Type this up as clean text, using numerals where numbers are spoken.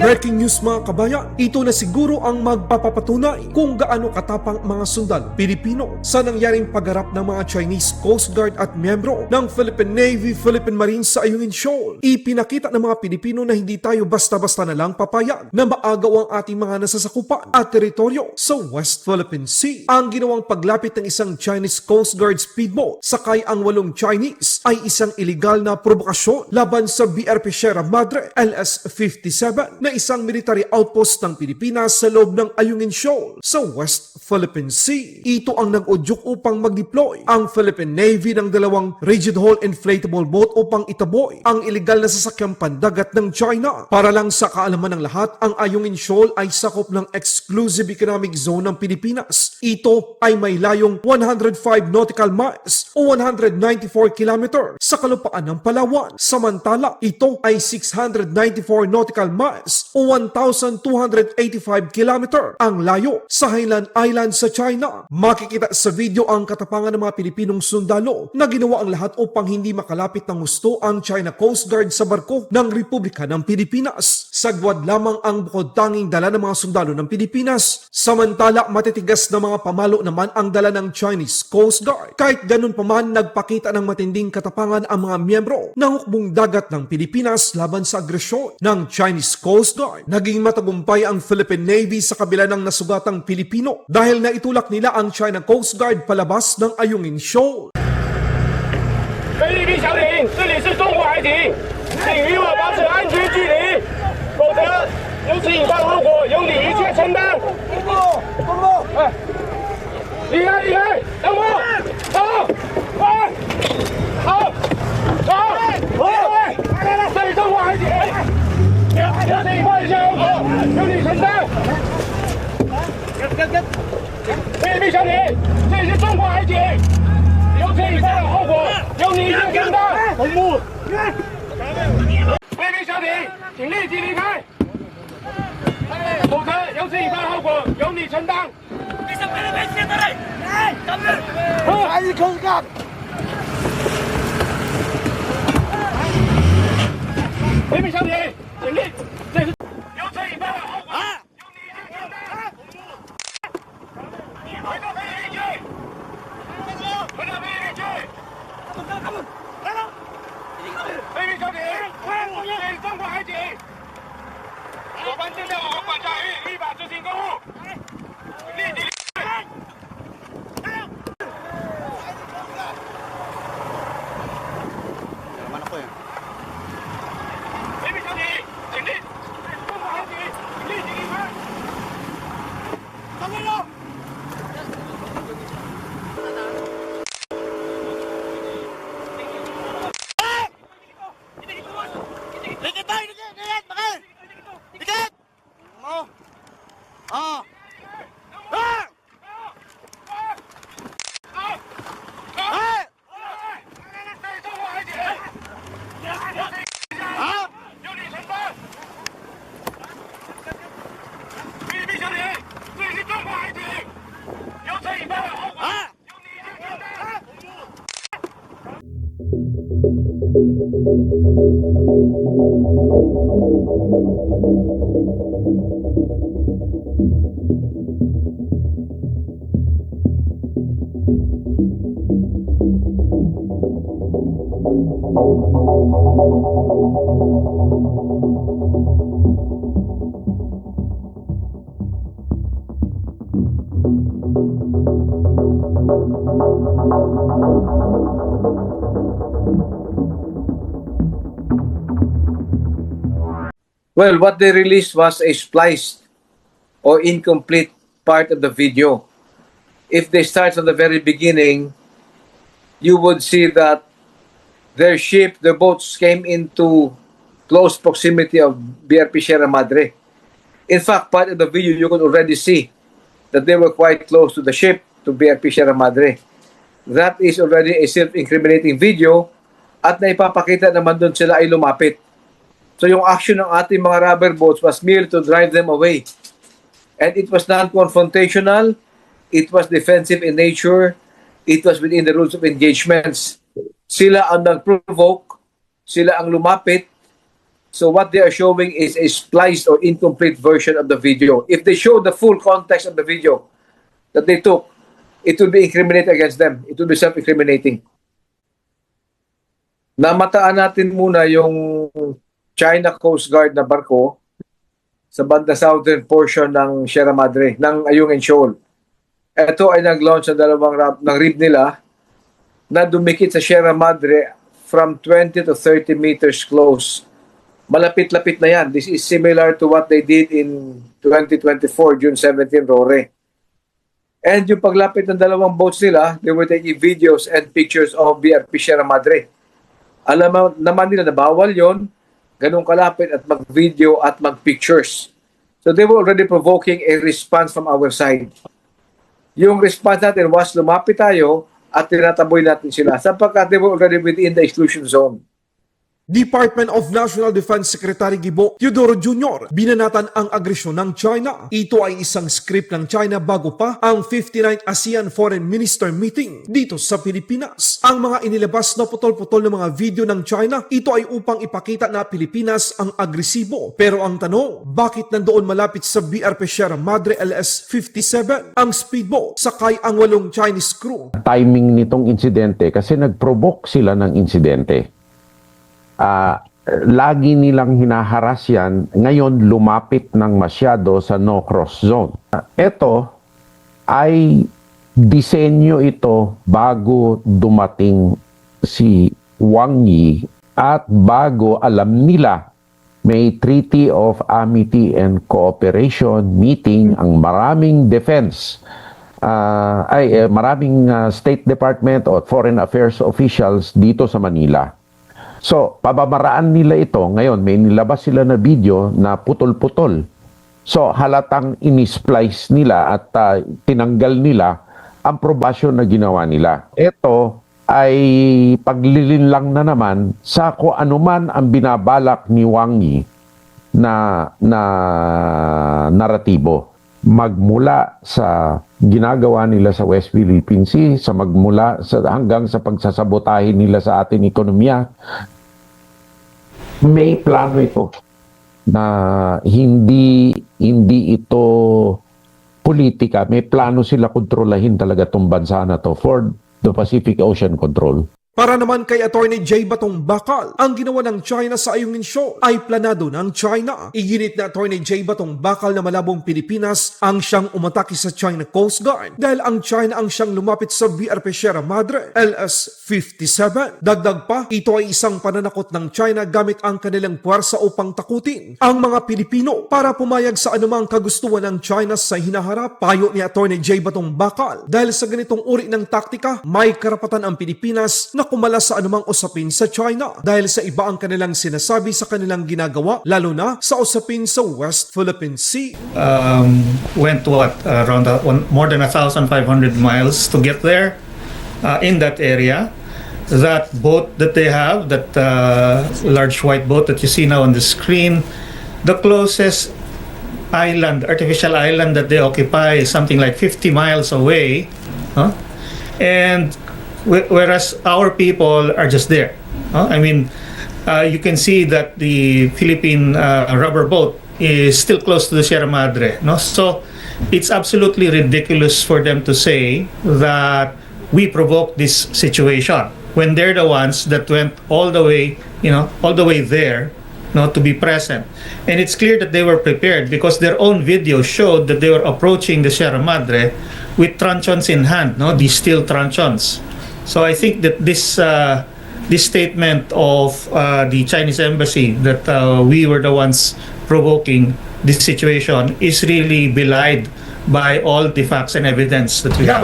Breaking news mga kabayan, ito na siguro ang magpapapatunay kung gaano katapang mga sundalo Pilipino sa nangyaring pagharap ng mga Chinese Coast Guard at miyembro ng Philippine Navy, Philippine Marines sa Ayungin Shoal. Ipinakita ng mga Pilipino na hindi tayo basta-basta na lang papayag na maagaw ang ating mga nasasakupan at teritoryo sa West Philippine Sea. Ang ginawang paglapit ng isang Chinese Coast Guard speedboat sakay ang 8 Chinese ay isang iligal na provokasyon laban sa BRP Sierra Madre LS-57 na isang military outpost ng Pilipinas sa loob ng Ayungin Shoal sa West Philippine Sea. Ito ang nag-udyok upang mag-deploy ang Philippine Navy ng 2 rigid hull inflatable boat upang itaboy ang iligal na sasakyang pandagat ng China. Para lang sa kaalaman ng lahat, ang Ayungin Shoal ay sakop ng exclusive economic zone ng Pilipinas. Ito ay may layong 105 nautical miles o 194 kilometer sa kalupaan ng Palawan. Samantala, ito ay 694 nautical miles o 1,285 kilometer ang layo sa Hainan Island sa China. Makikita sa video ang katapangan ng mga Pilipinong sundalo na ginawa ang lahat upang hindi makalapit ng gusto ang China Coast Guard sa barko ng Republika ng Pilipinas. Sagwad lamang ang bukod tanging dala ng mga sundalo ng Pilipinas. Samantala, matitigas na mga pamalo naman ang dala ng Chinese Coast Guard. Kahit ganun pa man, nagpakita ng matinding katapangan ang mga miyembro ng hukbong dagat ng Pilipinas laban sa agresyon ng Chinese Coast Guard. Naging matagumpay ang Philippine Navy sa kabila ng nasugatang Pilipino dahil naitulak nila ang China Coast Guard palabas ng Ayungin Shoal. 菲律宾小艇，这里是中国海警，请与我保持安全距离，否则由此引发后果由你一切承担。哎，离开，离开，等我，走，哎，好，走，来，这里中国海警，由此引发一切后果由你承担。菲律宾小艇，这里是中国海警。 由此引发的后果由你一切承担。同步。菲律宾小艇，请立即离开，否则由此引发的后果由你承担。Chinese Coast Guard。菲律宾小艇，请立，这是由此引发的后果由你一切承担。回到菲律宾去。 回到菲律宾去！来了！菲律宾小艇，这是中国海警，我们正在往管辖域依法执行公务，立即离开。菲律宾小艇，请立！中国海警，请立即离开。上队了！ Well, what they released was a spliced or incomplete part of the video. If they start from the very beginning, you would see that their ship, their boats came into close proximity of BRP Sierra Madre. In fact, part of the video you could already see that they were quite close to the ship, to BRP Sierra Madre. That is already a self-incriminating video at naipapakita naman doon sila ay lumapit. So yung action ng ating mga rubber boats was merely to drive them away. And it was non-confrontational, it was defensive in nature, it was within the rules of engagements. Sila ang nag-provoke, sila ang lumapit, So what they are showing is a spliced or incomplete version of the video. If they show the full context of the video that they took, it will be incriminated against them. It will be self-incriminating. Namataan natin muna yung China Coast Guard na barko sa banda southern portion ng Sierra Madre, ng Ayungin Shoal. Ito ay nag-launch ng rib nila na dumikit sa Sierra Madre from 20 to 30 meters close. Malapit-lapit na yan. This is similar to what they did in 2024, June 17, Rore. And yung paglapit ng dalawang boats nila, they were taking videos and pictures of BRP Sierra Madre. Alam naman nila na bawal yon, ganun kalapit at mag-video at mag-pictures. So they were already provoking a response from our side. Yung response natin was lumapit tayo at tinataboy natin sila sapagkat they were already within the exclusion zone. Department of National Defense Secretary Gibo Teodoro Jr. binanatan ang agresyon ng China. Ito ay isang script ng China bago pa ang 59th ASEAN Foreign Minister Meeting dito sa Pilipinas. Ang mga inilabas na putol-putol ng mga video ng China, ito ay upang ipakita na Pilipinas ang agresibo. Pero ang tanong, bakit nandoon malapit sa BRP Sierra Madre LS-57 ang speedboat sakay ang 8 Chinese crew? Timing nitong insidente kasi nag-provoke sila ng insidente. Lagi nilang hinaharas yan, ngayon lumapit ng masyado sa no-cross zone. Ito ay disenyo ito bago dumating si Wang Yi at bago alam nila may Treaty of Amity and Cooperation meeting ang maraming defense maraming State Department o Foreign Affairs officials dito sa Manila. So, pabamaraan nila ito. Ngayon, may nilabas sila na video na putol-putol. So, halatang inisplice nila at tinanggal nila ang probasyon na ginawa nila. Ito ay paglilinlang na naman sa kung anuman ang binabalak ni Wang Yi na naratibo. Magmula sa ginagawa nila sa West Philippine Sea, hanggang sa pagsasabotahin nila sa ating ekonomiya, may plano ito na hindi ito politika. May plano sila kontrolahin talaga itong bansa na to for the Pacific Ocean control. Para naman kay Attorney J. Batong Bakal, ang ginawa ng China sa Ayungin Shoal ay planado ng China. Iginit na Attorney J. Batong Bakal na malabong Pilipinas ang siyang umatake sa China Coast Guard dahil ang China ang siyang lumapit sa BRP Sierra Madre LS-57. Dagdag pa, ito ay isang pananakot ng China gamit ang kanilang puwersa upang takutin ang mga Pilipino para pumayag sa anumang kagustuhan ng China sa hinaharap. Payo ni Attorney J. Batong Bakal, dahil sa ganitong uri ng taktika, may karapatan ang Pilipinas na kumalas sa anumang usapin sa China dahil sa iba ang kanilang sinasabi sa kanilang ginagawa, lalo na sa usapin sa West Philippine Sea. Went around more than 1,500 miles to get there in that area. That boat that they have, that large white boat that you see now on the screen, the closest island, artificial island that they occupy is something like 50 miles away. And whereas our people are just there. I mean, you can see that the Philippine rubber boat is still close to the Sierra Madre. So it's absolutely ridiculous for them to say that we provoked this situation when they're the ones that went all the way there, to be present. And it's clear that they were prepared because their own video showed that they were approaching the Sierra Madre with truncheons in hand, these steel truncheons. So I think that this statement of the Chinese embassy that we were the ones provoking this situation is really belied by all the facts and evidence that we have.